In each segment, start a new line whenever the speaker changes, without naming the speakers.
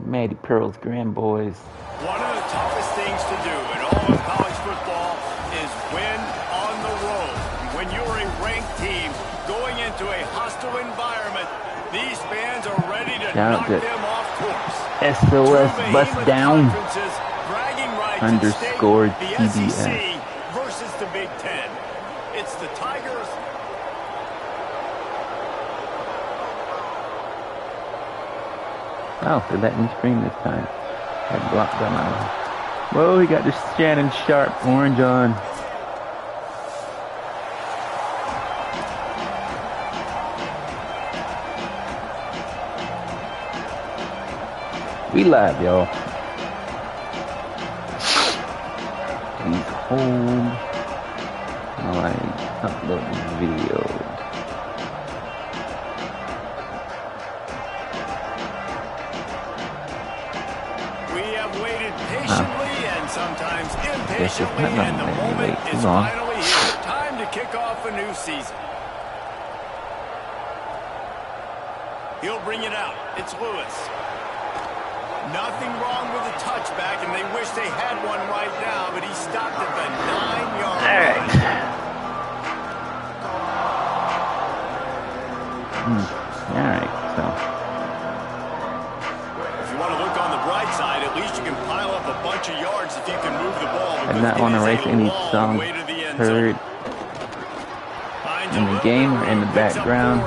Matty Pearl's grand boys.
One of the toughest things to do in all of college football is win on the road. When you're a ranked team going into a hostile environment, these fans are ready to knock them off course.
SOS bust down underscore
the
TBS.
SEC versus the Big Ten. It's the Tigers.
Oh, they let me stream this time. I blocked them out. Whoa, he got the Shannon Sharp orange on. We live, y'all. Please hold while I upload this video.
Sometimes impatiently, and the moment is finally here. Time to kick off a new season. He'll bring it out. It's Lewis. Nothing wrong with the touchback, and they wish they had one right now, but he stopped at the 9-yard line.
All right, so.
At least you can pile up a bunch of yards if you can move the ball.
I not want to race any songs heard in the game or in the background.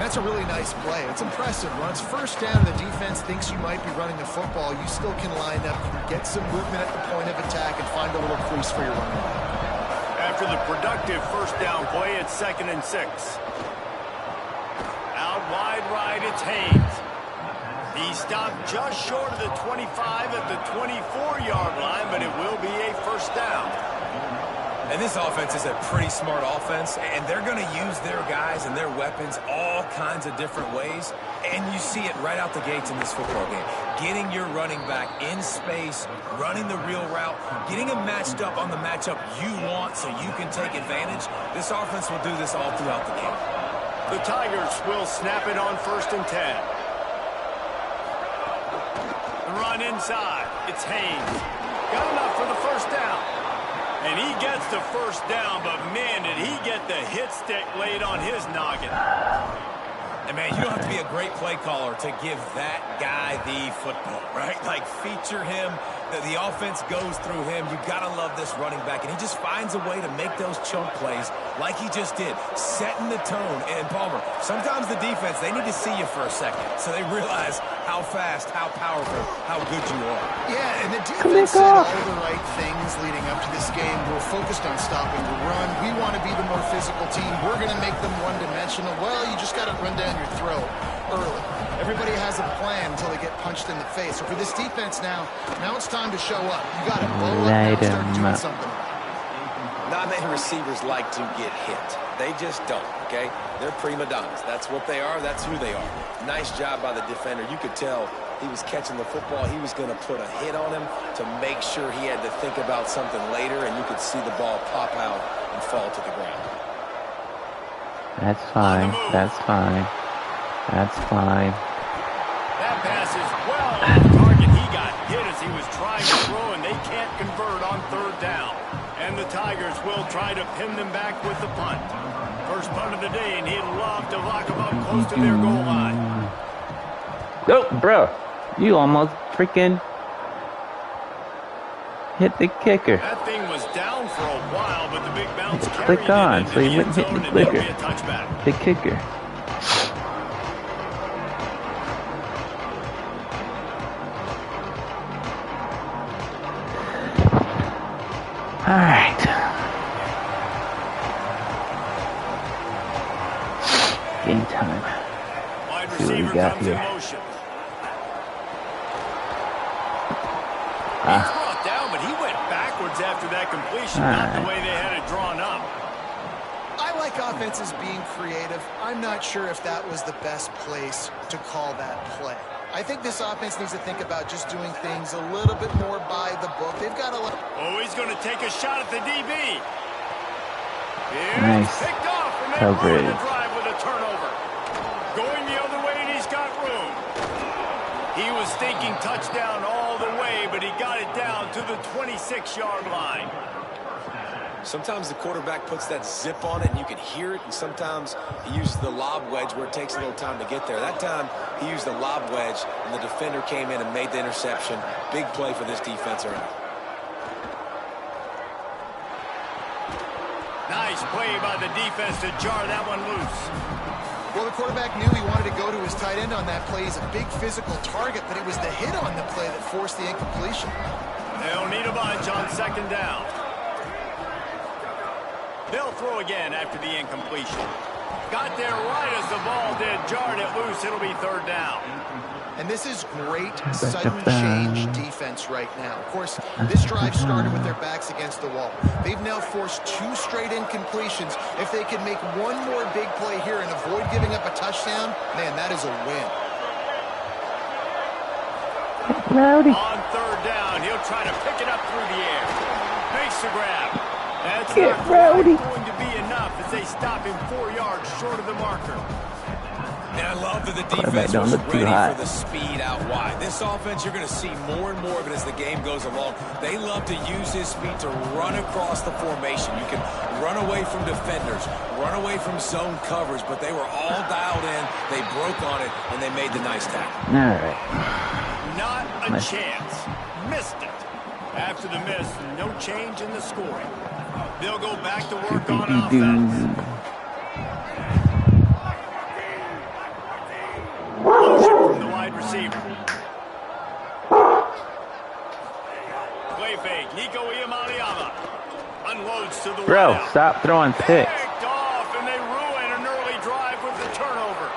That's a really nice play. It's impressive. When it's first down, the defense thinks you might be running the football. You still can line up, get some movement at the point of attack, and find a little crease for your running back.
After the productive first down play, it's 2nd and 6. Out wide right, it's Haynes. He stopped just short of the 25 at the 24-yard line, but it will be a first down.
And this offense is a pretty smart offense, and they're going to use their guys and their weapons all kinds of different ways. And you see it right out the gates in this football game. Getting your running back in space, running the real route, getting him matched up on the matchup you want so you can take advantage. This offense will do this all throughout the game.
The Tigers will snap it on 1st and 10. Run inside. It's Haynes. Got enough for the first down. And he gets the first down, but man, did he get the hit stick laid on his noggin.
And man, you don't have to be a great play caller to give that guy the football, right? Like, feature him. The offense goes through him. You got to love this running back. And he just finds a way to make those chunk plays like he just did, setting the tone. And Palmer, sometimes the defense, they need to see you for a second so they realize how fast, how powerful, how good you are.
Yeah, and the defense said all the right things leading up to this game. We're focused on stopping the run. We want to be the more physical team. We're going to make them one-dimensional. Well, you just got to run down your throat early. Everybody has a plan until they get punched in the face. So for this defense now it's time to show up. You got to blow up and start doing something.
Not many receivers like to get hit. They just don't, okay? They're prima donnas. That's what they are. That's who they are. Nice job by the defender. You could tell he was catching the football. He was going to put a hit on him to make sure he had to think about something later, and you could see the ball pop out and fall to the ground.
That's fine. That's fine. That's fine.
That pass is well off target. He got hit as he was trying to throw, and they can't convert on 3rd down. And the Tigers will try to pin them back with the punt. First punt of the day, and he'd love to lock them up close to their goal line.
Oh, bro. You almost freaking hit the kicker.
That thing was down for a while, but the big bounce
carried it on, so he wouldn't hit the clicker. The kicker. All right. Game time. See what we got here.
He's brought down, but he went backwards after that completion, not the way they had it drawn up.
I like offenses being creative. I'm not sure if that was the best place to call that play. I think this offense needs to think about just doing things a little bit more by the book. They've got a little...
Oh, he's going to take a shot at the DB.
Nice
picked off, and
coverage.
The drive with a turnover. Going the other way, and he's got room. He was thinking touchdown all the way, but he got it down to the 26-yard line.
Sometimes the quarterback puts that zip on it and you can hear it, and sometimes he uses the lob wedge where it takes a little time to get there. That time he used the lob wedge and the defender came in and made the interception. Big play for this defense early.
Nice play by the defense to jar that one loose.
Well, the quarterback knew he wanted to go to his tight end on that play. He's a big physical target, but it was the hit on the play that forced the incompletion.
They'll need a bunch on second down. They'll throw again after the incompletion. Got there right as the ball did. Jarred it loose. It'll be third down.
And this is great sudden change defense right now. Of course, this drive started with their backs against the wall. They've now forced 2 straight incompletions. If they can make one more big play here and avoid giving up a touchdown, man, that is a win.
Rowdy.
On third down, he'll try to pick it up through the air. Makes the grab. That's
Get
not
Rowdy.
going to be enough as they stop him 4 yards short of the marker.
And I love that the
Quarterback
defense
don't
was
look too
ready
hot.
for the speed out wide. This offense, you're going to see more and more of it as the game goes along. They love to use his speed to run across the formation. You can run away from defenders, run away from zone coverage, but they were all dialed in. They broke on it, and they made the nice tackle.
All right.
Not a
Nice.
chance. Missed it. After the miss, no change in the scoring. They'll go back to work on offense. Motion from the wide receiver. Play fake. Nico Iamaleava unloads to the
Bro,
wideout.
stop throwing picks.
Picked off, and they ruin an early drive with the turnover.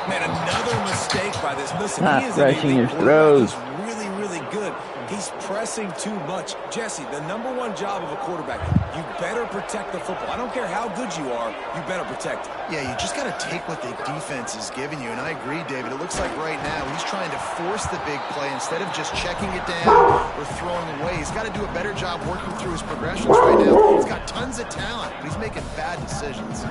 Man, another mistake by this. Listen,
Not
he is an
rushing
elite
your
quarterback.
throws.
He's really, really good. He's pressing too much. Jesse, the #1 job of a quarterback, you better protect the football. I don't care how good you are, you better protect it.
Yeah, you just got to take what the defense is giving you, and I agree, David. It looks like right now he's trying to force the big play instead of just checking it down or throwing away. He's got to do a better job working through his progressions right now. He's got tons of talent, but he's making bad decisions.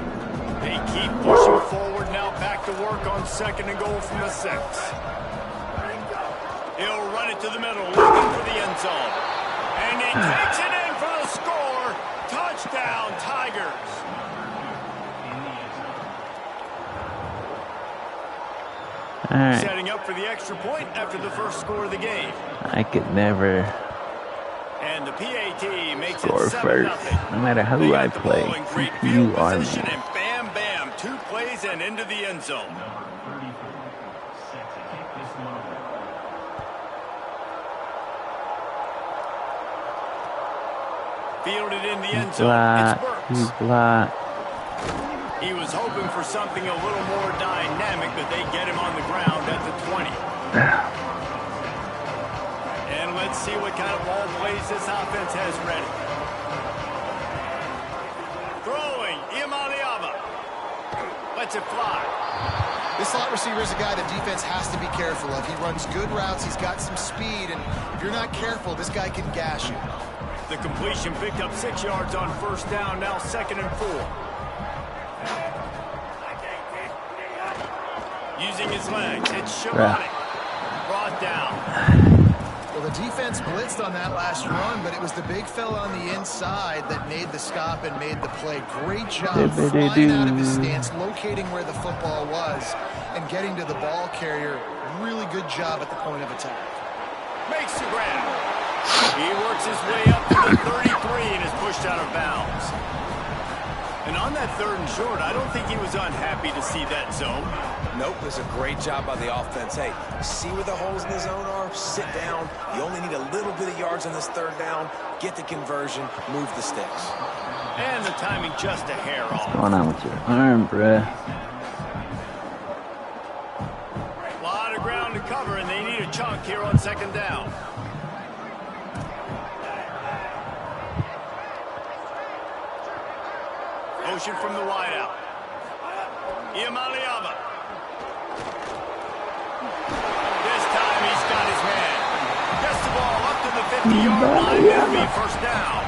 They keep pushing forward now, back to work on second and goal from the 6. He'll run it to the middle, looking for the end zone. And he takes it in for the score. Touchdown, Tigers.
All right.
Setting up for the extra point after the first score of the game.
I could never
And the PAT makes
score
it 7-0.
first. No matter who I play,
Great
you
field
are
position,
me.
and bam, bam, 2 plays and into the end zone. Fielded in the end zone.
Block.
It's
You
Burks.
block.
He was hoping for something a little more dynamic, but they get him on the ground at the 20. And let's see what kind of ball plays this offense has ready. Throwing, Iamaleava. Lets it fly.
This slot receiver is a guy the defense has to be careful of. He runs good routes. He's got some speed, and if you're not careful, this guy can gash you.
The completion picked up 6 yards on first down, now 2nd and 4. Using his legs, it's Shamani. Brought down.
Well, the defense blitzed on that last run, but it was the big fella on the inside that made the stop and made the play. Great job flying out of his stance, locating where the football was, and getting to the ball carrier. Really good job at the point of attack.
Makes the grab. He works his way up to the 33 and is pushed out of bounds. And on that 3rd and short, I don't think he was unhappy to see that zone.
Nope, it was a great job by the offense. Hey, see where the holes in the zone are? Sit down. You only need a little bit of yards on this 3rd down. Get the conversion. Move the sticks.
And the timing just a hair off.
What's going on with your arm, bruh?
A lot of ground to cover, and they need a chunk here on 2nd down. Motion from the wideout. Iamaleava. This time he's got his man. Gets the ball up to the 50-yard line. It'll be first down.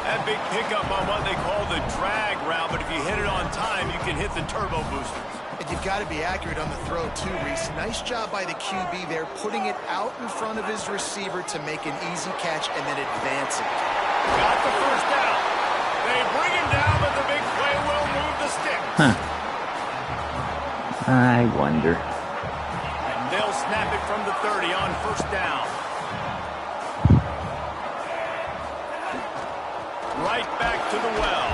That big pickup on what they call the drag route, but if you hit it on time, you can hit the turbo boosters.
You've got to be accurate on the throw, too, Reese. Nice job by the QB there, putting it out in front of his receiver to make an easy catch and then advancing.
Got the first down. They bring him down, but the big play will move the sticks.
Huh. I wonder.
They'll snap it from the 30 on first down. Right back to the well.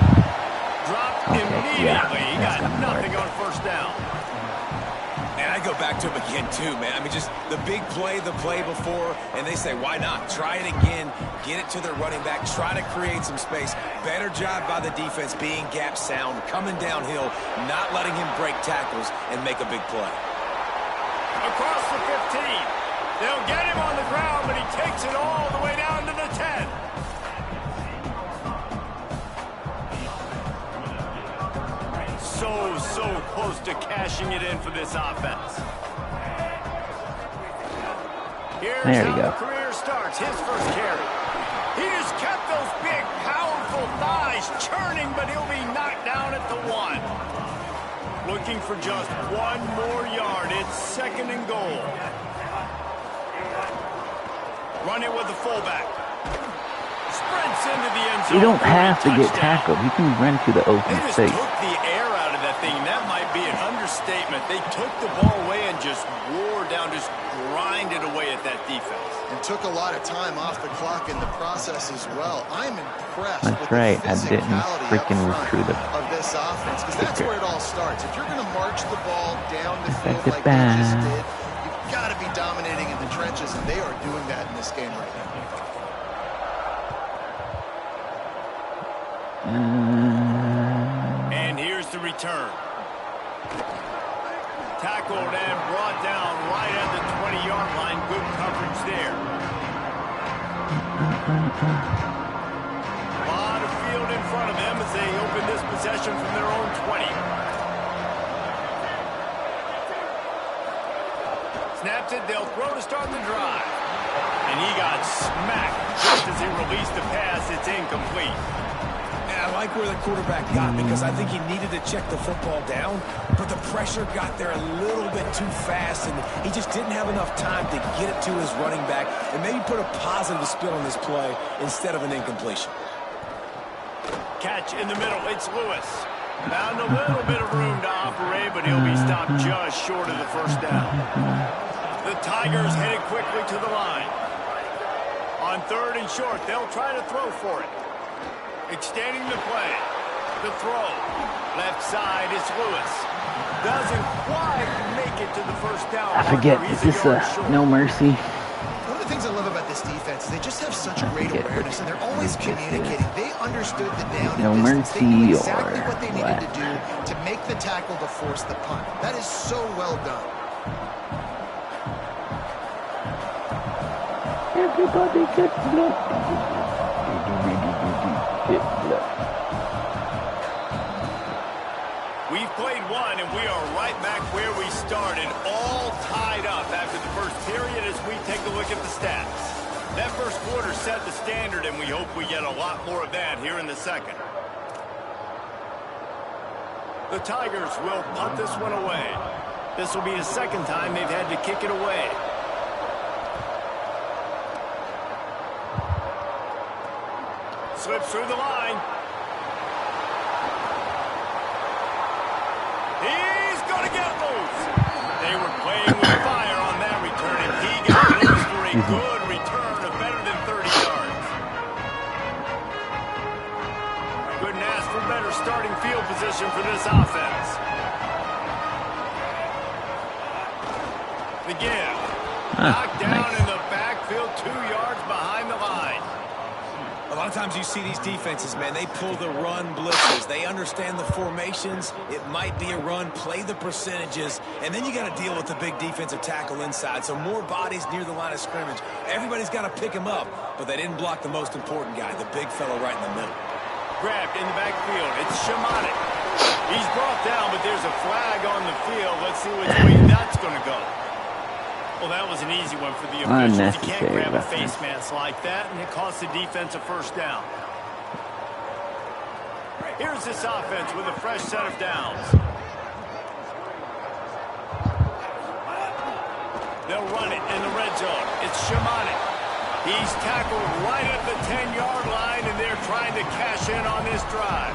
Dropped immediately.
Yeah,
he got nothing on first down.
And I go back to him again, too, man. I mean, just the big play, the play before, and they say, why not? Try it again, get it to their running back, try to create some space. Better job by the defense being gap sound, coming downhill, not letting him break tackles and make a big play.
Across the 15. They'll get him on the ground, but he takes it all the way down to the 10. So close to cashing it in for this offense. Here's
there you
how
go.
the career starts. His first carry. He just kept those big, powerful thighs churning, but he'll be knocked down at the 1. Looking for just 1 more yard. It's 2nd and goal. Run it with the fullback. Sprints into the end zone.
You don't have to get
Touchdown.
tackled. You can run to the open
They just
space.
took the air out of that thing. That might be an understatement. They took the ball away and just wore down, just grinded away at that defense.
And took a lot of time off the clock in the process as well. I'm impressed
That's
with
right.
the
I didn't
physicality
freaking
up front
recruit him.
of this offense, because that's where it all starts. If you're going to march the ball down the field
Effective
like they just
pass.
did, you've got to be dominating in the trenches, and they are doing that in this game right now.
And here's the return. Tackled and brought down right at the 20-yard line. Good coverage there. A lot of field in front of them as they open this possession from their own 20. Snaps it. They'll throw to start the drive. And he got smacked just as he released the pass. It's incomplete.
I like where the quarterback got because I think he needed to check the football down, but the pressure got there a little bit too fast, and he just didn't have enough time to get it to his running back and maybe put a positive spin on this play instead of an incompletion.
Catch in the middle. It's Lewis. Found a little bit of room to operate, but he'll be stopped just short of the first down. The Tigers headed quickly to the line. On 3rd and short, they'll try to throw for it. Extending the play. The throw. Left side is Lewis. Doesn't quite make it to the first down.
I forget,
He's
is this
a yard short.
no mercy?
One of the things I love about this defense is they just have such great awareness, and they're always communicating. They understood the down
No
and distance. They knew
mercy
exactly
or
what they needed
what?
to do to make the tackle to force the punt. That is so well done.
Everybody get blood.
We've played one, and we are right back where we started, all tied up after the first period as we take a look at the stats. That first quarter set the standard, and we hope we get a lot more of that here in the second. The Tigers will punt this one away. This will be the second time they've had to kick it away. Slips through the line. He's going to get loose. They were playing with fire on that return, and he got loose for a good return of better than 30 yards. Couldn't ask for better starting field position for this offense. The give. Knocked down
nice.
in the backfield, 2 yards behind the line.
A lot of times you see these defenses, man, they pull the run blitzes. They understand the formations. It might be a run, play the percentages, and then you got to deal with the big defensive tackle inside. So more bodies near the line of scrimmage. Everybody's got to pick him up, but they didn't block the most important guy, the big fellow right in the middle.
Grabbed in the backfield. It's Shamanik. He's brought down, but there's a flag on the field. Let's see which way that's going to go. Well, that was an easy one for the officials. You can't grab a face mask like that, and it costs the defense a first down. Here's this offense with a fresh set of downs. They'll run it in the red zone. It's Shamanic. He's tackled right at the 10-yard line, and they're trying to cash in on this drive.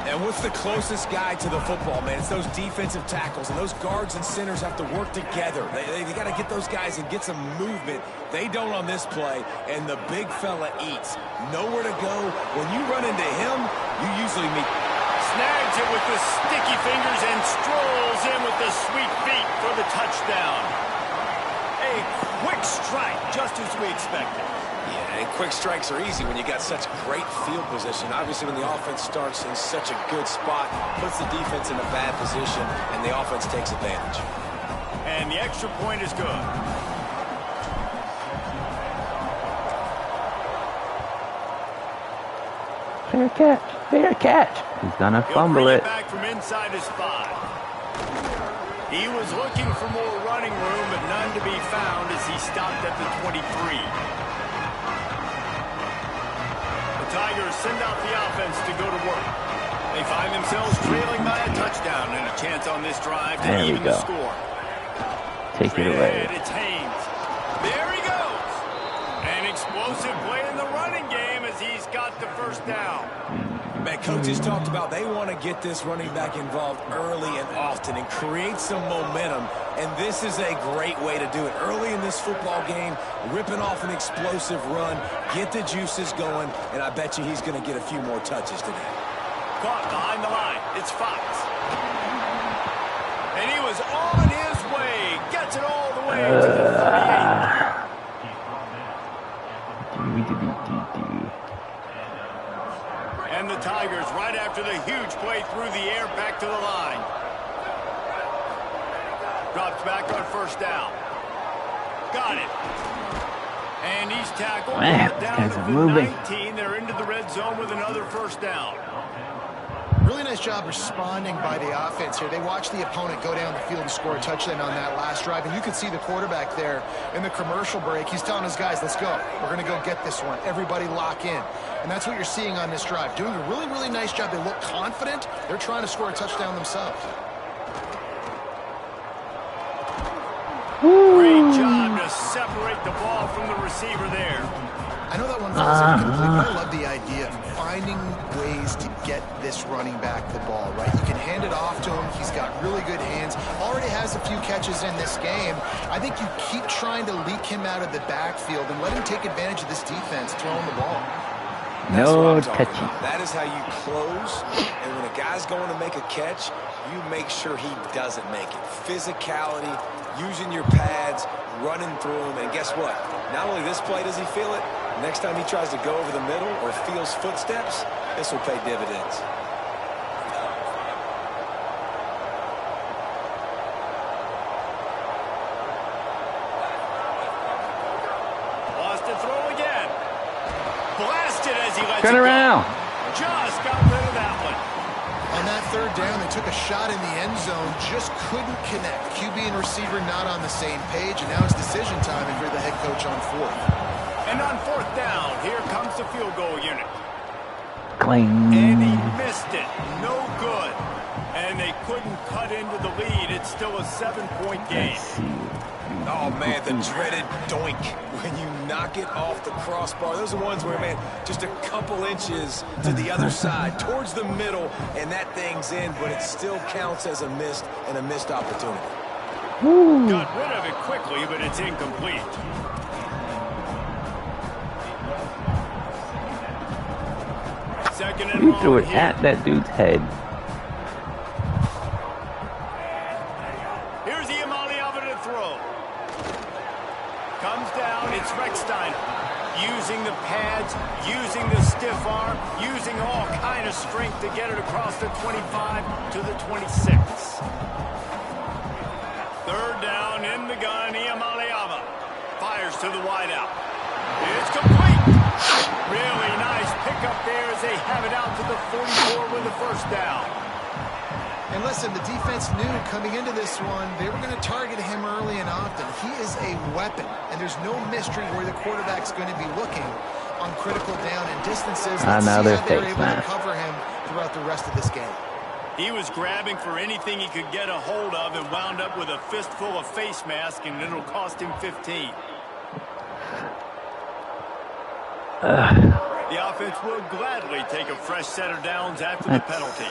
And what's the closest guy to the football, man? It's those defensive tackles, and those guards and centers have to work together. They got to get those guys and get some movement. They don't on this play, and the big fella eats. Nowhere to go. When you run into him, you usually meet.
Snags it with the sticky fingers and strolls in with the sweet feet for the touchdown. A quick strike, just as we expected.
Yeah, and quick strikes are easy when you got such great field position. Obviously, when the offense starts in such a good spot, puts the defense in a bad position, and the offense takes advantage.
And the extra point is good.
Fair catch. Fair catch. He's gonna fumble it.
Back from inside his 5. He was looking for more running room, but none to be found as he stopped at the 23. The Tigers send out the offense to go to work. They find themselves trailing by a touchdown and a chance on this drive to even the score.
Take it away.
It's Haynes. There he goes. An explosive play in the running game as he's got the first down.
Man, coaches talked about they want to get this running back involved early and often and create some momentum, and this is a great way to do it. Early in this football game, ripping off an explosive run, get the juices going, and I bet you he's going to get a few more touches today.
Caught behind the line. It's Fox. And he was on his way. Gets it all the way to the 38. And the Tigers, right after the huge play through the air, back to the line. Drops back on first down. Got it. And he's tackled. Down to the 19. They're into the red zone with another first down.
Really nice job responding by the offense here. They watched the opponent go down the field and score a touchdown on that last drive. And you could see the quarterback there in the commercial break. He's telling his guys, let's go. We're going to go get this one. Everybody lock in. And that's what you're seeing on this drive. Doing a really, really nice job. They look confident. They're trying to score a touchdown themselves.
Great job to separate the ball from the receiver there.
I know that one was incomplete, but I love the idea of finding ways to get this running back the ball, right? You can hand it off to him. He's got really good hands. Already has a few catches in this game. I think you keep trying to leak him out of the backfield and let him take advantage of this defense throwing the ball.
No touchy.
That is how you close, and when a guy's going to make a catch, you make sure he doesn't make it. Physicality, using your pads, running through him, and guess what? Not only this play does he feel it, next time he tries to go over the middle or feels footsteps, this will pay dividends.
Lost to throw again. Blasted as he lets
Turn
it
around.
go. Just got rid of that one.
On that third down, they took a shot in the end zone, just couldn't connect. QB and receiver not on the same page, and now it's decision time if you're the head coach on fourth.
And on fourth down, here comes the field goal unit.
Cling.
And he missed it. No good. And they couldn't cut into the lead. It's still a 7-point game.
Oh, man, the dreaded doink when you knock it off the crossbar. Those are ones where, man, just a couple inches to the other side, towards the middle, and that thing's in, but it still counts as a missed opportunity.
Woo.
Got rid of it quickly, but it's incomplete. Second and
He
long
threw it
here.
at that dude's head.
Here's Iamaleava to throw. Comes down, it's Reckstein. Using the pads, using the stiff arm, using all kind of strength to get it across the 25 to the 26. Third down in the gun, Iamaleava. Fires to the wideout. It's complete. Really nice pickup there as they have it out to the 44 with the first down.
And listen, the defense knew coming into this one, they were going to target him early and often. He is a weapon, and there's no mystery where the quarterback's going to be looking on critical down and distances. Let's see how they're able to cover him throughout the rest of this game.
He was grabbing for anything he could get a hold of and wound up with a fistful of face mask, and it'll cost him 15. The offense will gladly take a fresh set of downs after the penalty.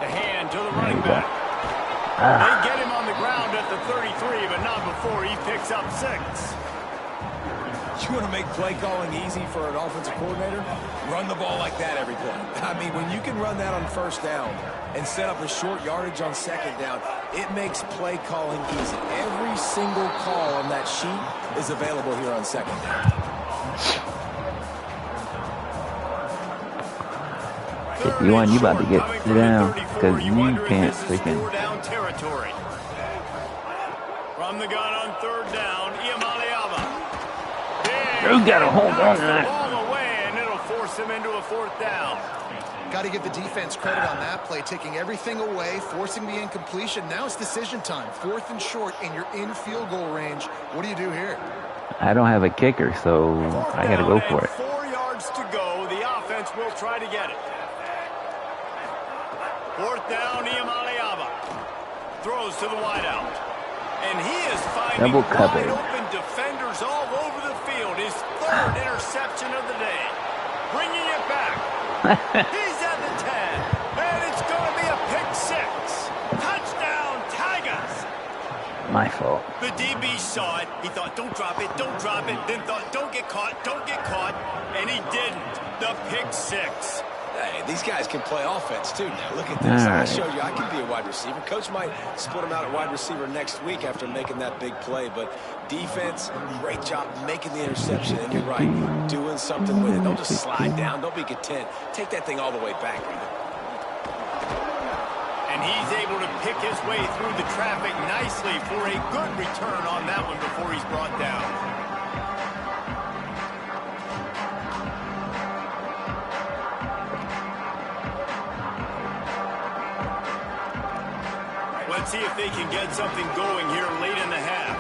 The hand to the running back. They get him on the ground at the 33, but not before he picks up 6.
You want to make play calling easy for an offensive coordinator? Run the ball like that every play. I mean, when you can run that on first down and set up a short yardage on second down, it makes play calling easy. Every single call on that sheet is available here on second down.
51, you about to get sit down because you can't freaking.
From the gun on third down,
You gotta hold on to that.
Ball away, and it'll force him into a 4th down.
Got to give the defense credit on that play, taking everything away, forcing the incompletion. Now it's decision time. 4th and short, and you're in field goal range. What do you do here?
I don't have a kicker, so I gotta go for it.
4 yards to go. The offense will try to get it. 4th down, Iamaleava throws to the wideout. And he is finding wide open defenders all over the field. His 3rd interception of the day. Bringing it back. He's at the 10. And it's going to be a pick 6. Touchdown, Tigers.
My fault.
The DB saw it. He thought, don't drop it, don't drop it. Then thought, don't get caught, don't get caught. And he didn't. The pick 6.
Hey, these guys can play offense, too. Now, look at this. I showed you I can be a wide receiver. Coach might split him out at wide receiver next week after making that big play. But defense, great job making the interception. And you're right, doing something with it. Don't just slide down. Don't be content. Take that thing all the way back.
And he's able to pick his way through the traffic nicely for a good return on that one before he's brought down. Let's see if they can get something going here late in the half.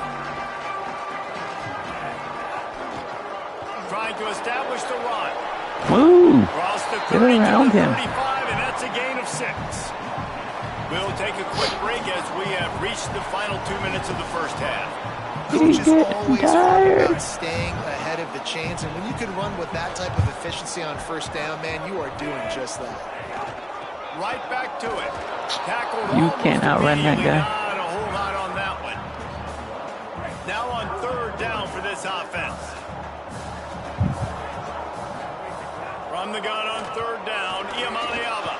Trying to establish the run.
Woo!
Cross the
30 to 35,
and that's a gain of 6. We'll take a quick break as we have reached the final 2 minutes of the first half.
Coach is always hard about staying ahead of the chains, and when you can run with that type of efficiency on first down, man, you are doing just that.
Right back to it. Tackled.
You can't outrun that guy.
Not a whole lot on that one. Now on 3rd down for this offense. From the gun on 3rd down, Iamaleava.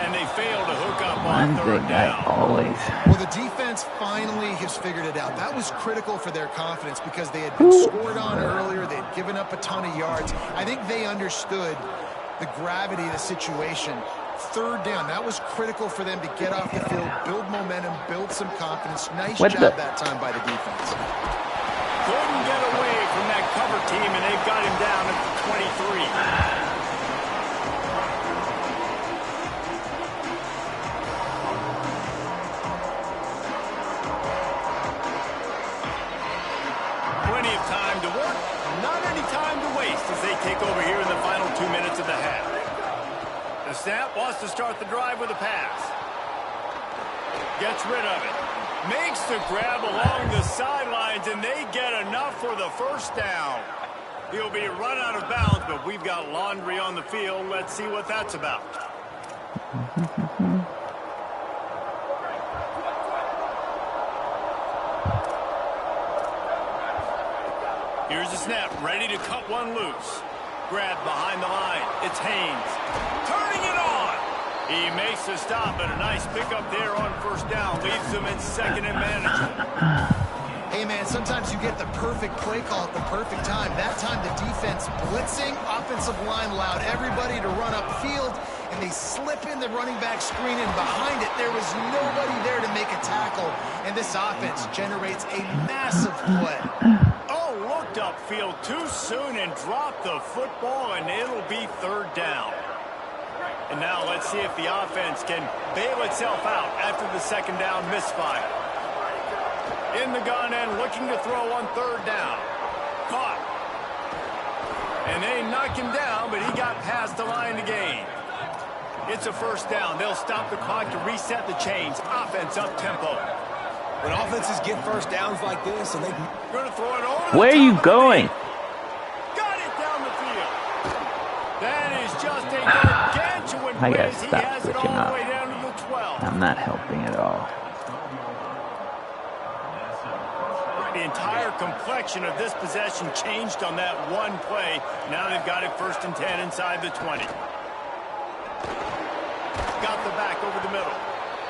And they fail to hook up on 3rd down.
Always.
Well, the defense finally has figured it out. That was critical for their confidence because they had been scored on earlier. They had given up a ton of yards. I think they understood the gravity of the situation. 3rd down, that was critical for them to get off the field, build momentum, build some confidence. Nice job that time by the defense.
Couldn't get away from that cover team, and they've got him down at the 23. Plenty of time to work, not any time to waste as they take over here in the final 2 minutes of the half. The snap wants to start the drive with a pass. Gets rid of it. Makes the grab along the sidelines, and they get enough for the 1st down. He'll be run out of bounds, but we've got laundry on the field. Let's see what that's about. Here's the snap, ready to cut one loose. Grab behind the line. It's Haynes. Turning it on. He makes the stop, and a nice pickup there on 1st down. Leaves them in 2nd and manageable.
Hey, man, sometimes you get the perfect play call at the perfect time. That time the defense blitzing, offensive line allowed everybody to run upfield, and they slip in the running back screen, and behind it there was nobody there to make a tackle, and this offense generates a massive play. Looked upfield too soon and dropped the football, and it'll be 3rd down. And now let's see if the offense can bail itself out after the 2nd down misfire. In the gun and looking to throw on 3rd down. Caught.
And they knock him down, but he got past the line to gain. It's a first down. They'll stop the clock to reset the chains. Offense up tempo.
When offenses get first downs like this, and they're
going to throw it over.
Where are you going?
Got it down the field. That is just a gargantuan
I gotta
whiz. He
stop
has it
switching
all the
up.
way down to the 12.
I'm not helping at all.
The entire complexion of this possession changed on that one play. Now they've got it 1st and 10 inside the 20. Got the back over the middle.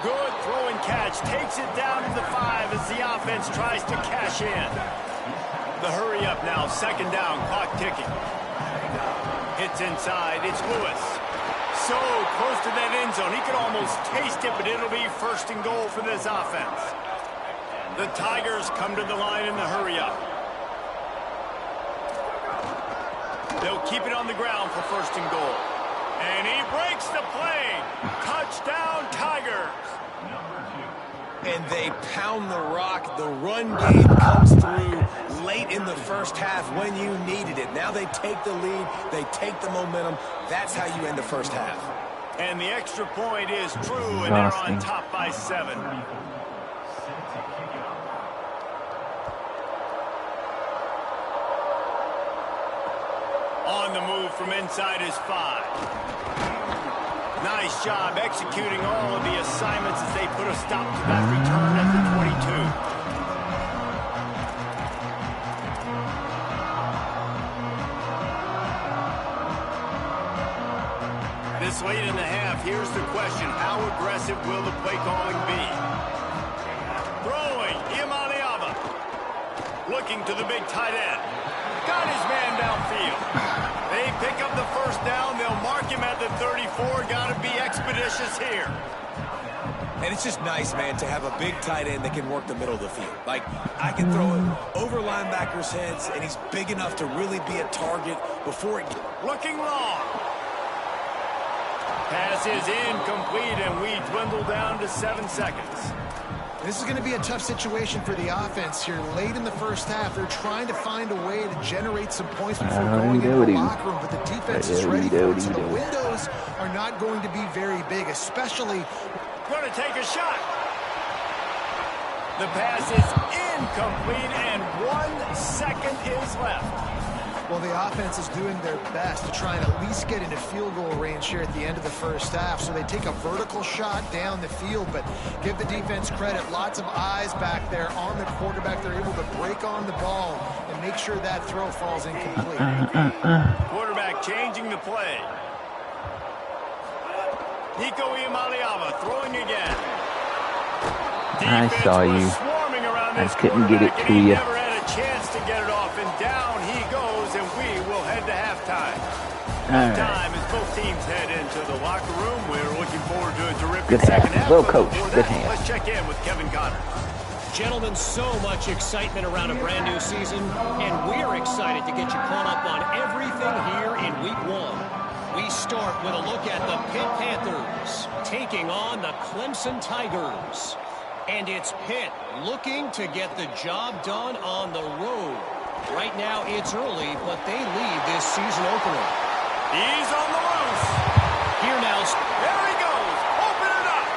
Good throw and catch. Takes it down to the 5 as the offense tries to cash in. The hurry up now. 2nd down. Clock ticking. Hits inside. It's Lewis. So close to that end zone. He could almost taste it, but it'll be 1st and goal for this offense. The Tigers come to the line in the hurry up. They'll keep it on the ground for 1st and goal. And he breaks the play. Touchdown, Tigers.
And they pound the rock. The run game comes through late in the first half when you needed it. Now they take the lead. They take the momentum. That's how you end the first half.
And the extra point is true, and they're on top by 7. On the move from inside his 5. Nice job executing all of the assignments as they put a stop to that return at the 22. This late in the half, here's the question. How aggressive will the play calling be? Throwing, Imaliava. Looking to the big tight end. Got his man downfield. They pick up the 1st down. They'll mark him at the 34. Got to be expeditious here.
And it's just nice, man, to have a big tight end that can work the middle of the field. Like, I can throw it over linebackers' heads, and he's big enough to really be a target before it...
Looking long. Pass is incomplete, and we dwindle down to 7 seconds.
This is going to be a tough situation for the offense here. Late in the first half, they're trying to find a way to generate some points before going into the locker room, but the defense is ready for it, so the windows are not going to be very big, especially...
Going to take a shot. The pass is incomplete, and 1 second is left.
Well, the offense is doing their best to try and at least get into field goal range here at the end of the first half. So they take a vertical shot down the field, but give the defense credit. Lots of eyes back there on the quarterback. They're able to break on the ball and make sure that throw falls incomplete.
Quarterback changing the play. Nico Iamaleava throwing again.
I saw you. I couldn't get it to you.
Never had a chance to get it off, and down he goes, and we will head to halftime. Halftime as both teams head into the locker room. We're looking forward to a terrific second half.
Little coach, good hand.
Let's check in with Kevin Goddard.
Gentlemen, so much excitement around a brand new season, and we're excited to get you caught up on everything here in Week 1. We start with a look at the Pitt Panthers taking on the Clemson Tigers. And it's Pitt looking to get the job done on the road. Right now it's early, but they lead this season opener.
He's on the loose.
Here now.
There he goes. Open it up.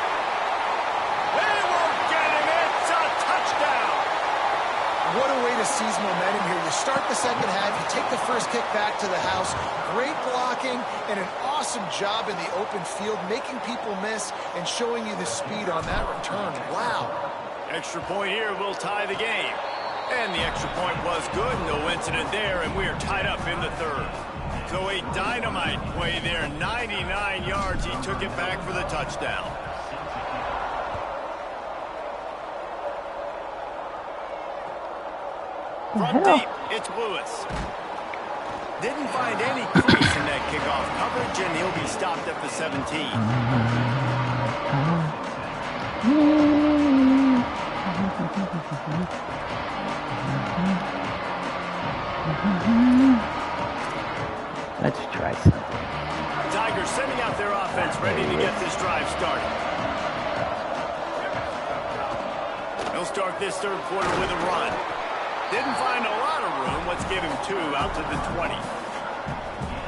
They won't get him. It's a touchdown.
What a way to seize momentum here. You start the second half, you take the first kick back to the house. Great blocking and an awesome job in the open field, making people miss and showing you the speed on that return. Wow.
Extra point here will tie the game. And the extra point was good. No incident there, and we're tied up in the 3rd. So a dynamite play there. 99 yards. He took it back for the touchdown. From deep, it's Lewis. Didn't find any crease in that kickoff coverage, and he'll be stopped at the 17.
Let's try something.
Tigers sending out their offense, ready to get this drive started. They'll start this 3rd quarter with a run. Didn't find a lot of room. Let's give him 2 out to the 20.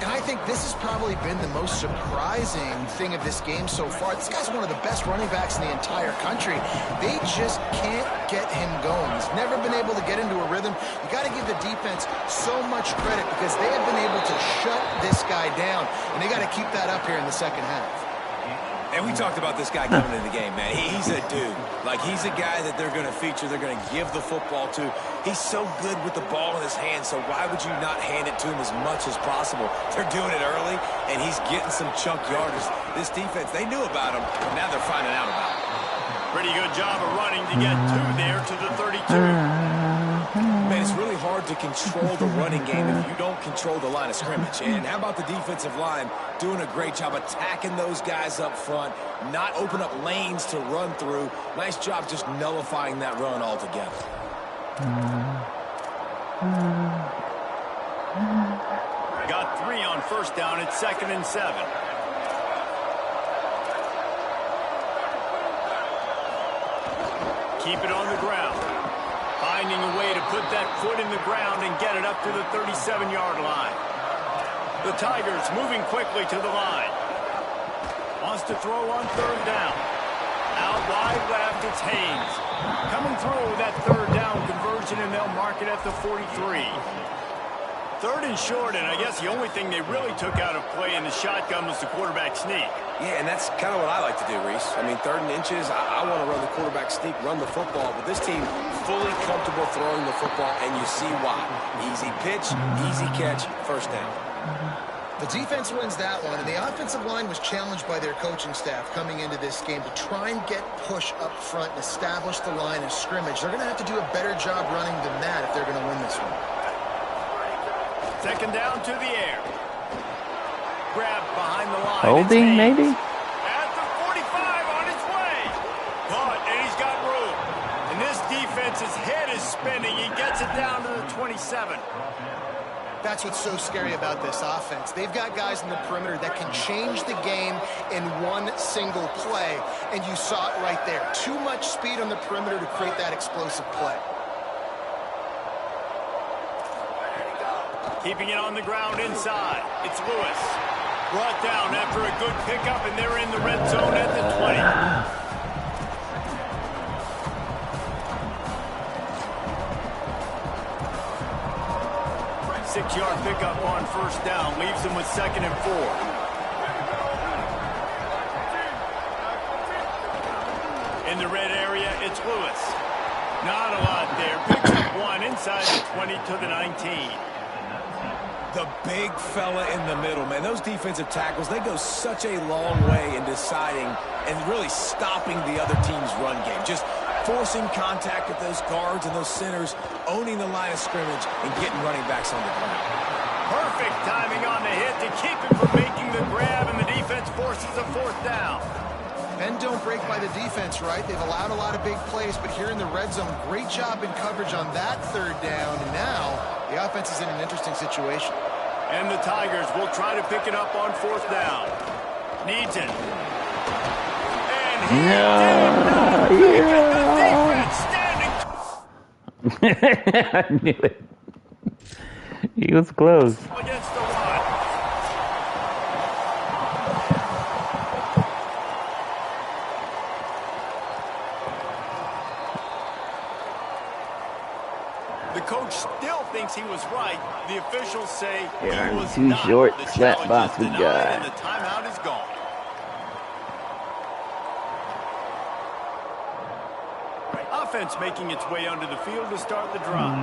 And I think this has probably been the most surprising thing of this game so far. This guy's one of the best running backs in the entire country. They just can't get him going. He's never been able to get into a rhythm. You got to give the defense so much credit because they have been able to shut this guy down, and they got to keep that up here in the second half.
And we talked about this guy coming into the game, man. He's a dude. Like, he's a guy that they're going to feature, they're going to give the football to. He's so good with the ball in his hand, so why would you not hand it to him as much as possible? They're doing it early, and he's getting some chunk yardage. This defense, they knew about him, but now they're finding out about him.
Pretty good job of running to get there to the 32.
Man, it's really hard to control the running game if you don't control the line of scrimmage. And how about the defensive line doing a great job attacking those guys up front, not open up lanes to run through. Nice job just nullifying that run altogether.
Got 3 on first down at 2nd and 7. Keep it on the ground. Finding a way to put that foot in the ground and get it up to the 37-yard line. The Tigers moving quickly to the line. Wants to throw on 3rd down. Out wide left, it's Haynes. Coming through that 3rd down conversion, and they'll mark it at the 43. 3rd and short, and I guess the only thing they really took out of play in the shotgun was the quarterback sneak.
Yeah, and that's kind of what I like to do, Reese. I mean, 3rd and inches, I want to run the quarterback sneak, run the football, but this team fully comfortable throwing the football, and you see why. Easy pitch, easy catch, 1st down.
The defense wins that one, and the offensive line was challenged by their coaching staff coming into this game to try and get push up front and establish the line of scrimmage. They're going to have to do a better job running than that if they're going to win this one.
2nd down to the air. Grab behind the line.
Holding, maybe?
At the 45 on his way. Caught, and he's got room. And this defense's head is spinning. He gets it down to the 27.
That's what's so scary about this offense. They've got guys in the perimeter that can change the game in one single play, and you saw it right there. Too much speed on the perimeter to create that explosive play.
Keeping it on the ground inside. It's Lewis. Brought down after a good pickup, and they're in the red zone at the 20. 6-yard pickup on 1st down. Leaves them with 2nd and 4. In the red area, it's Lewis. Not a lot there. Picks up 1 inside the 20 to the 19.
The big fella in the middle, man. Those defensive tackles, they go such a long way in deciding and really stopping the other team's run game. Just forcing contact with those guards and those centers, owning the line of scrimmage, and getting running backs on the ground.
Perfect timing on the hit to keep him from making the grab, and the defense forces a 4th down.
Bend don't break by the defense, right? They've allowed a lot of big plays, but here in the red zone, great job in coverage on that 3rd down, and now the offense is in an interesting situation.
And the Tigers will try to pick it up on 4th down. Needs it. And he did not make it. The defense standing.
I knew it. He was close.
Against the run. The coach still thinks he was right. The officials say he was
too
not.
short,
The
flat
challenge
box
is
with
denied,
guy.
and the timeout is gone. Offense making its way onto the field to start the drive.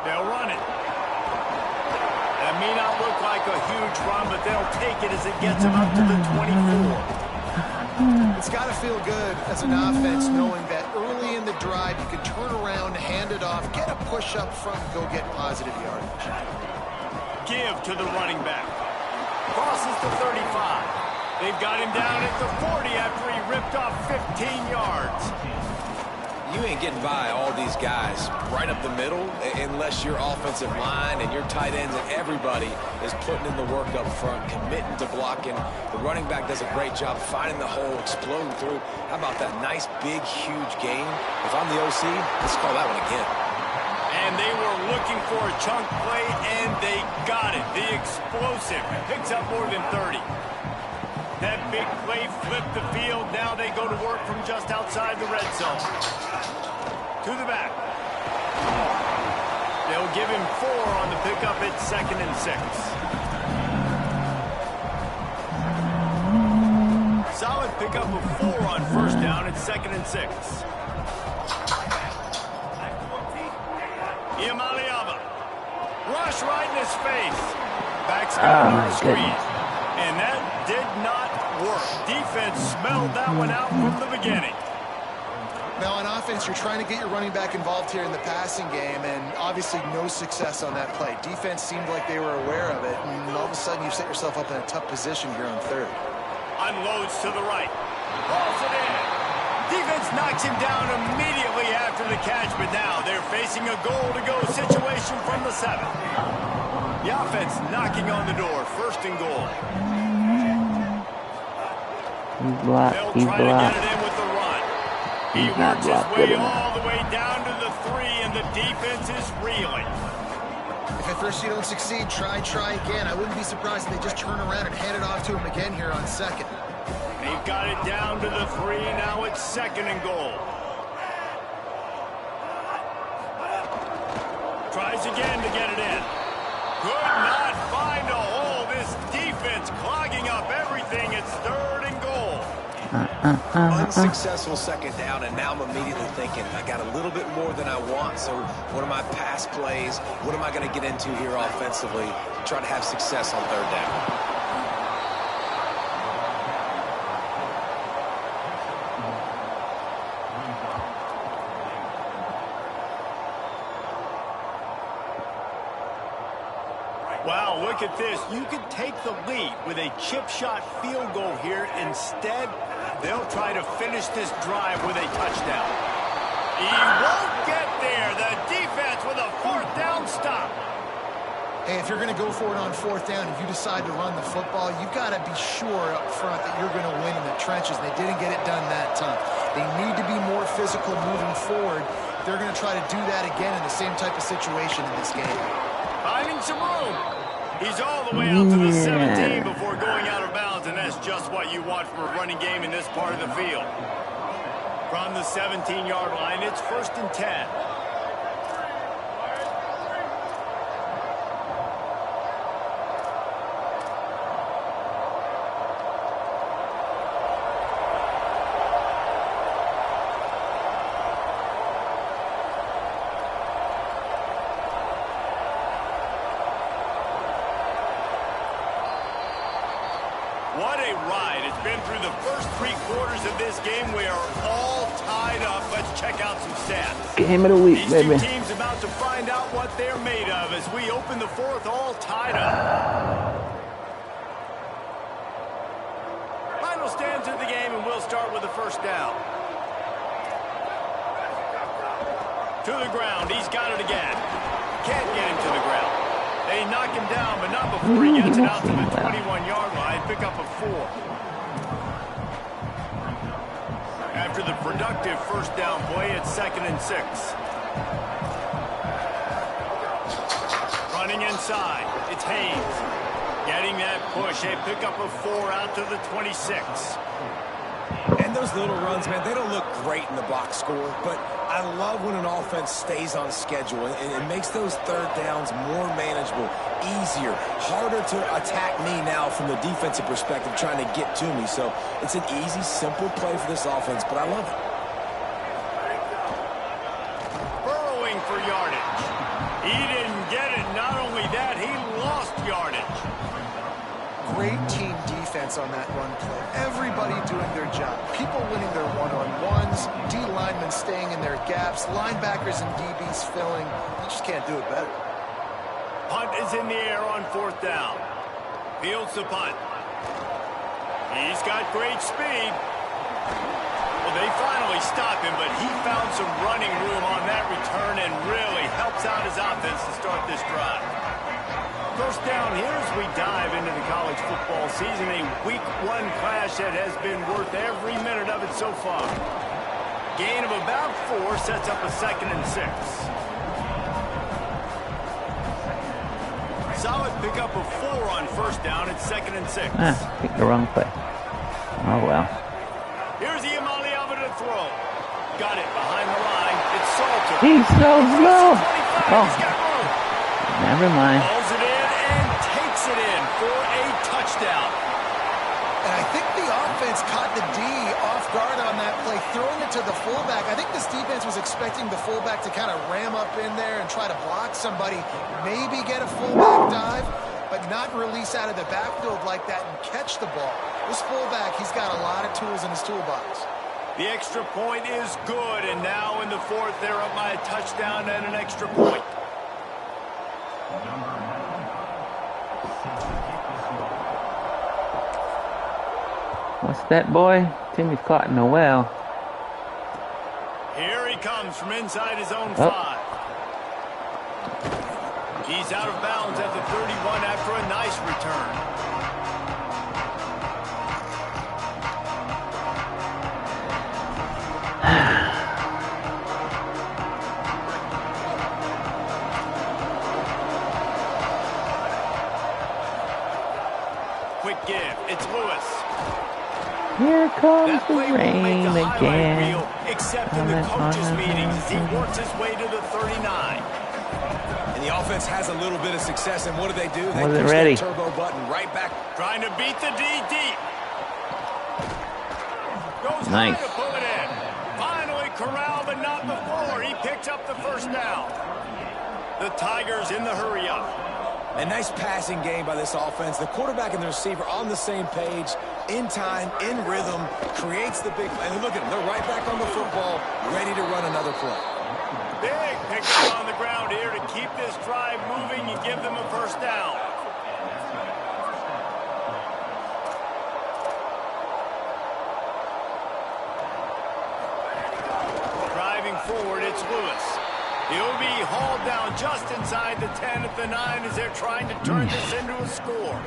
They'll run it. That may not look like a huge run, but they'll take it as it gets them up to the 24.
It's got to feel good as an offense knowing that early in the drive you can turn around, hand it off, get a push up front, go get positive yardage.
Give to the running back. Crosses the 35. They've got him down at the 40 after he ripped off 15 yards.
You ain't getting by all these guys right up the middle unless your offensive line and your tight ends and everybody is putting in the work up front, committing to blocking. The running back does a great job finding the hole, exploding through. How about that nice, big, huge game? If I'm the OC, let's call that one again.
And they were looking for a chunk play, and they got it. The explosive picks up more than 30. That big play flipped the field. Now they go to work from just outside the red zone. To the back. They'll give him 4 on the pickup at 2nd and 6. Solid pickup of 4 on 1st down at 2nd and 6. Iamaleava. Rush right in his face. Back's got the screen. And that did not work. Defense smelled that one out from the beginning.
Now on offense, you're trying to get your running back involved here in the passing game, and obviously no success on that play. Defense seemed like they were aware of it, and all of a sudden you set yourself up in a tough position here on 3rd.
Unloads to the right. Rolls it in. Defense knocks him down immediately after the catch, but now they're facing a goal-to-go situation from the 7. The offense knocking on the door. 1st and goal.
He's blocked.
They'll try to get it in with the run. He works his way all the way down to the 3, and the defense is reeling.
If at first you don't succeed, try again. I wouldn't be surprised if they just turn around and hand it off to him again here on 2nd.
They've got it down to the 3. Now it's 2nd and goal. Tries again to get it in. Could not find a hole. This defense clogging up everything. It's 3rd and goal.
Unsuccessful 2nd down, and now I'm immediately thinking, I got a little bit more than I want, so what are my pass plays? What am I going to get into here offensively to try to have success on 3rd down?
Wow, look at this. You could take the lead with a chip shot field goal here. Instead, they'll try to finish this drive with a touchdown. He won't get there. The defense with a 4th down stop.
Hey, if you're going to go for it on 4th down, if you decide to run the football, you've got to be sure up front that you're going to win in the trenches. They didn't get it done that time. They need to be more physical moving forward. They're going to try to do that again in the same type of situation in this game.
Finding some room. He's all the way out to the 17 before going out of bounds, and that's just what you want from a running game in this part of the field. From the 17-yard line, it's 1st and 10. What a ride. It's been through the first 3 quarters of this game. We are all tied up. Let's check out some stats.
Game of the week,
These
baby.
two teams about to find out what they're made of as we open the 4th all tied up. Final stands of the game, and we'll start with the 1st down. To the ground. He's got it again. Can't get him to the ground. They knock him down, but not before he gets it out to the 21-yard line. Pick up a 4. After the productive 1st down play, it's 2nd and 6. Running inside, it's Haynes. Getting that push, a pickup of 4 out to the 26.
And those little runs, man, they don't look great in the box score, but I love when an offense stays on schedule, and it makes those 3rd downs more manageable, easier, harder to attack me now from the defensive perspective trying to get to me. So it's an easy, simple play for this offense, but I love it.
Burrowing for yardage. He didn't get it. Not only that, he lost yardage.
Great team defense on that run play. Everybody doing their job. People winning their one-on-ones, D linemen staying in their gaps, linebackers and DBs filling. You just can't do it better.
Punt is in the air on 4th down. Fields the punt. He's got great speed. Well, they finally stopped him, but he found some running room on that return and really helps out his offense to start this drive. 1st down here as we dive into the college football season. A week 1 clash that has been worth every minute of it so far. Gain of about 4 sets up a 2nd and 6. solid pickup of 4 on first down at 2nd and 6.
Picked the wrong play. Oh well.
Here's Iamaleava to throw. Got it behind the line. It's Salter.
He's so slow. Oh,
He's got room.
never mind.
Pulls it in and takes it in for a touchdown.
And I think the offense caught the D off guard on that play, throwing it to the fullback. I think this defense was expecting the fullback to kind of ram up in there and try to block somebody, maybe get a fullback dive, but not release out of the backfield like that and catch the ball. This fullback, he's got a lot of tools in his toolbox.
The extra point is good, and now in the 4th, they're up by a touchdown and an extra point.
What's that, boy? Timmy's caught in the well.
Here he comes from inside his own 5. He's out of bounds at the 31 after a nice return. Quick give. It's Lewis.
Here comes
That
the
play will
rain
make the highlight
again.
reel, except in the coaches' meetings as he works his way to the 39.
And the offense has a little bit of success, and what do? They
Wasn't
push
ready.
that turbo button right back.
Trying to beat the D deep. Goes
Nice.
high to pull it in. Finally corralled, but not before. He picks up the first down. The Tigers in the hurry up.
A nice passing game by this offense. The quarterback and the receiver on the same page, in time, in rhythm, creates the big play. And look at them. They're right back on the football, ready to run another play.
Big pickup on the ground here to keep this drive moving and give them a first down. Driving forward, it's Lewis. He'll be hauled down just inside the 10 at the 9 as they're trying to turn this into a score.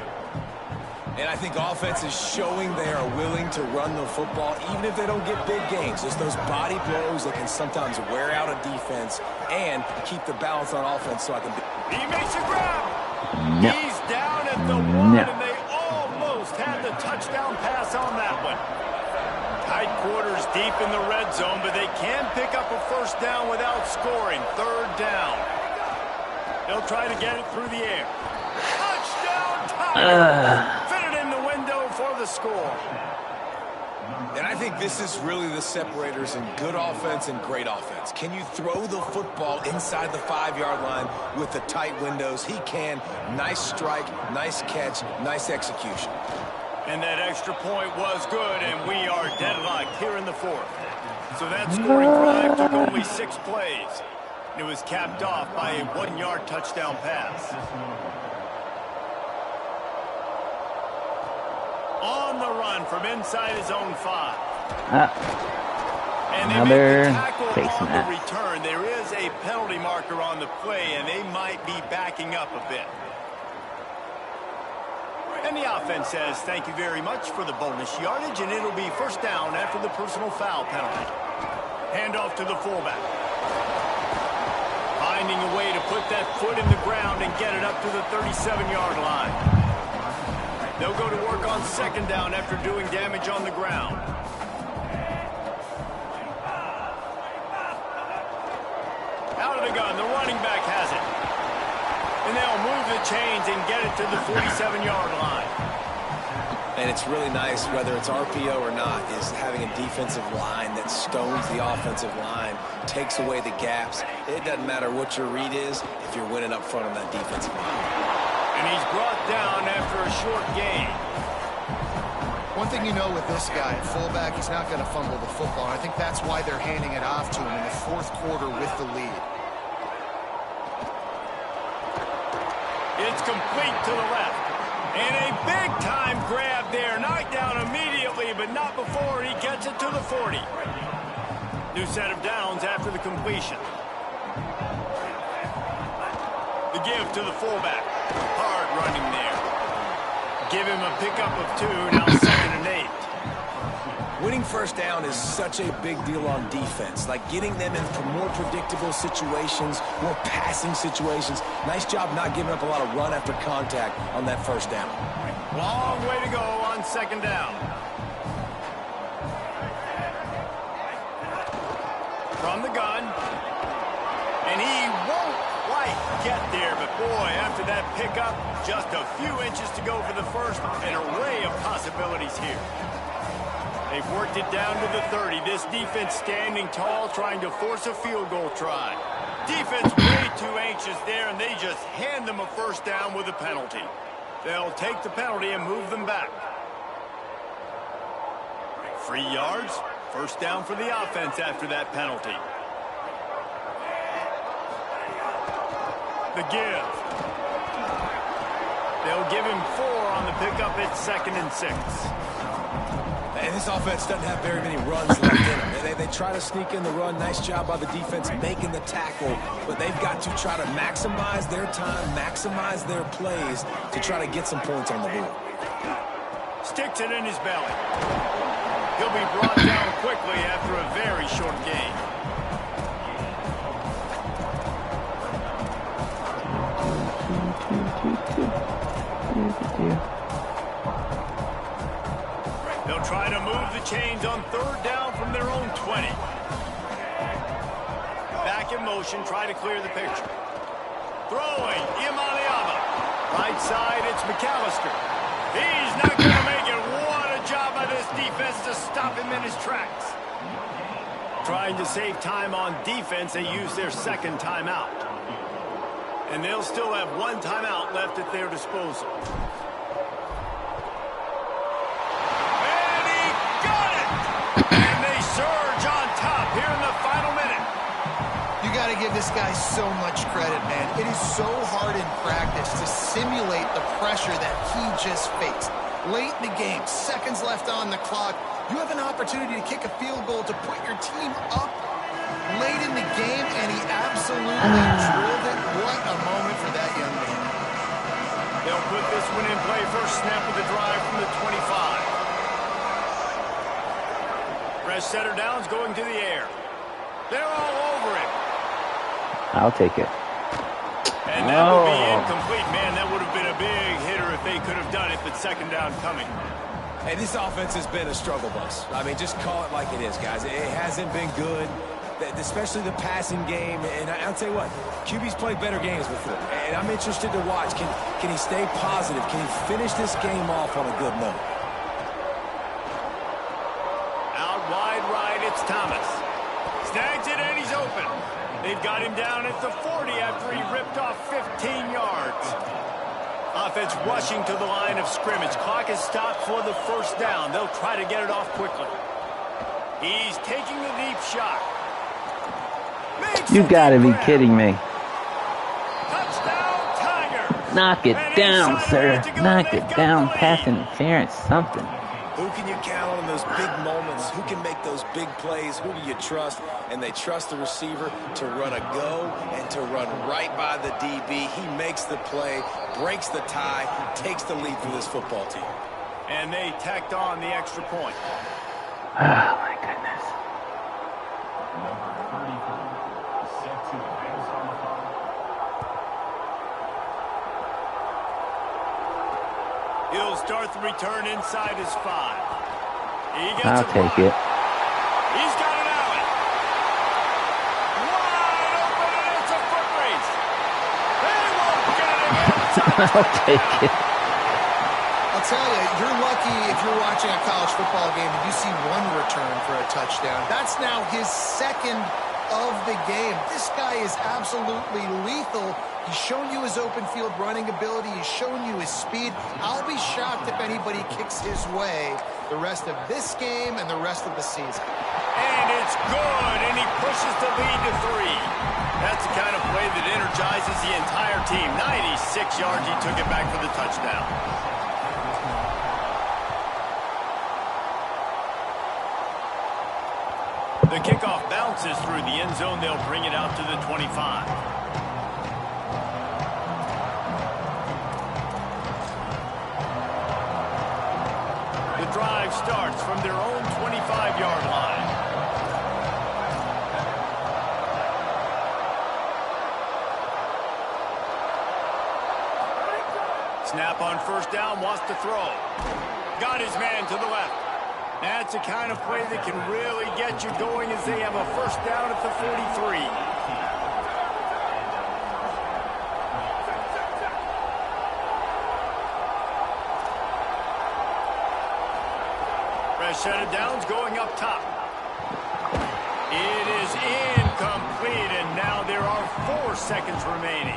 And I think offense is showing they are willing to run the football, even if they don't get big gains. Just those body blows that can sometimes wear out a defense and keep the balance on offense so I can...
He makes a grab.
No.
He's down at the 1,
No.
and they almost had the touchdown pass on that one. Tight quarters deep in the red zone, but they can pick up a first down without scoring. 3rd down. They'll try to get it through the air. Touchdown, Tigers! Fit it in the window for the score.
And I think this is really the separators in good offense and great offense. Can you throw the football inside the 5-yard line with the tight windows? He can. Nice strike, nice catch, nice execution.
And that extra point was good, and we are deadlocked here in the 4th. So that scoring drive took only 6 plays. And it was capped off by a 1-yard touchdown pass. On the run from inside his own 5. And they
Another
make the tackle
face
on
mask.
the return. There is a penalty marker on the play, and they might be backing up a bit. And the offense says thank you very much for the bonus yardage, and it'll be first down after the personal foul penalty. Handoff to the fullback. Finding a way to put that foot in the ground and get it up to the 37-yard line. They'll go to work on 2nd down after doing damage on the ground. Out of the gun, the running back has it. And they'll move the chains and get it to the 47-yard line.
And it's really nice, whether it's RPO or not, is having a defensive line that stones the offensive line, takes away the gaps. It doesn't matter what your read is if you're winning up front on that defensive line.
And he's brought down after a short gain.
One thing you know with this guy at fullback, he's not going to fumble the football. And I think that's why they're handing it off to him in the 4th quarter with the lead.
It's complete to the left. And a big-time grab there. Knocked down immediately, but not before he gets it to the 40. New set of downs after the completion. The give to the fullback. Hard running there. Give him a pickup of 2, now 2nd and 8.
Winning first down is such a big deal on defense, like getting them in more predictable situations, more passing situations. Nice job not giving up a lot of run after contact on that first down.
Long way to go on second down. From the gun. And he won't quite get there, but boy, after that pickup, just a few inches to go for the first. An array of possibilities here. They've worked it down to the 30. This defense standing tall, trying to force a field goal try. Defense way too anxious there, and they just hand them a first down with a penalty. They'll take the penalty and move them back. 3 yards. First down for the offense after that penalty. The give. They'll give him 4 on the pickup. It's 2nd and 6.
And this offense doesn't have very many runs left in them. They try to sneak in the run. Nice job by the defense making the tackle. But they've got to try to maximize their time, maximize their plays to try to get some points on the board.
Sticks it in his belly. He'll be brought down quickly after a very short game. They'll try to move the chains on third down from their own 20. Back in motion, try to clear the picture. Throwing, Imaliava. Right side, it's McAllister. He's not going to make it. What a job by this defense to stop him in his tracks. Trying to save time on defense, they use their second timeout. And they'll still have 1 timeout left at their disposal. And he got it! And they surge on top here in the final minute.
You got to give this guy so much credit, man. It is so hard in practice to simulate the pressure that he just faced. Late in the game, seconds left on the clock, you have an opportunity to kick a field goal to put your team up late in the game, and he absolutely drilled it. What a moment for that young man.
They'll put this one in play. First snap of the drive from the 25. Fresh setter downs going to the air. They're all over it.
I'll take it.
And that would be incomplete. Man, that would have been a big hitter if they could have done it, but second down coming.
Hey, this offense has been a struggle bus. I mean, just call it like it is, guys. It hasn't been good, especially the passing game. And I'll tell you what, QB's played better games before. And I'm interested to watch. Can he stay positive? Can he finish this game off on a good note?
Out wide right, it's Thomas. Snags it, and he's open. They've got him down at the 40 after he ripped off 15 yards. Offense rushing to the line of scrimmage. Clock is stopped for the first down. They'll try to get it off quickly. He's taking the deep shot.
You gotta be kidding me.
Touchdown, Tigers.
Knock it down, sir. Knock it down. Pass interference, something.
Who can you count on in those big moments? Who can make those big plays? Who do you trust? And they trust the receiver to run a go and to run right by the DB. He makes the play, breaks the tie, takes the lead for this football team.
And they tacked on the extra point.
Oh, my goodness.
He'll start the return inside his 5. He gets
I'll take it.
He's got an alley. Wide open, and it's a foot race. They won't get it again.
I'll take it.
I'll tell you, you're lucky if you're watching a college football game and you see one return for a touchdown. That's now his second of the game. This guy is absolutely lethal. He's shown you his open field running ability. He's shown you his speed. I'll be shocked if anybody kicks his way the rest of this game and the rest of the season.
And it's good, and he pushes the lead to 3. That's the kind of play that energizes the entire team. 96 yards, he took it back for the touchdown. The kickoff bounces through the end zone. They'll bring it out to the 25. The drive starts from their own 25-yard line. Snap on first down, wants to throw. Got his man to the left. That's the kind of play that can really get you going as they have a first down at the 43. Set of downs going up top. It is incomplete, and now there are 4 seconds remaining.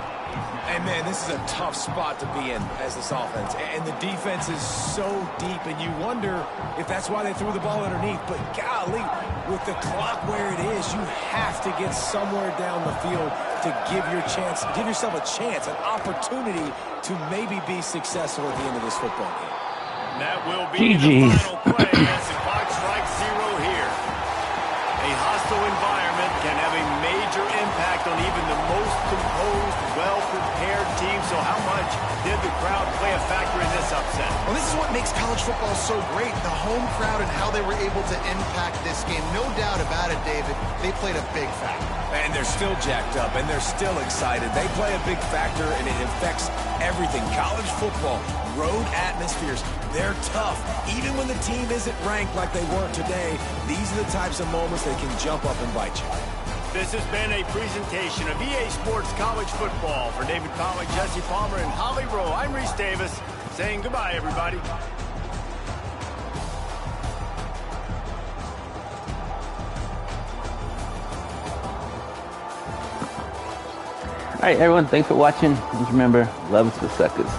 And, man, this is a tough spot to be in as this offense. And the defense is so deep, and you wonder if that's why they threw the ball underneath. But, golly, with the clock where it is, you have to get somewhere down the field to give yourself a chance, an opportunity to maybe be successful at the end of this football game.
That will be the final play as the clock strikes 0 here. A hostile environment can have a major impact on even the most composed, well-prepared team. So how much did the crowd play a factor in this upset?
Well, this is what makes college football so great, the home crowd and how they were able to impact this game. No doubt about it, David. They played a big factor.
And they're still jacked up, and they're still excited. They play a big factor, and it affects everything. College football, road atmospheres, they're tough. Even when the team isn't ranked like they weren't today, these are the types of moments that can jump up and bite you.
This has been a presentation of EA Sports College Football. For David Pollack, Jesse Palmer, and Holly Rowe, I'm Reese Davis, saying goodbye, everybody.
All right, everyone, thanks for watching. Just remember, love is for suckers.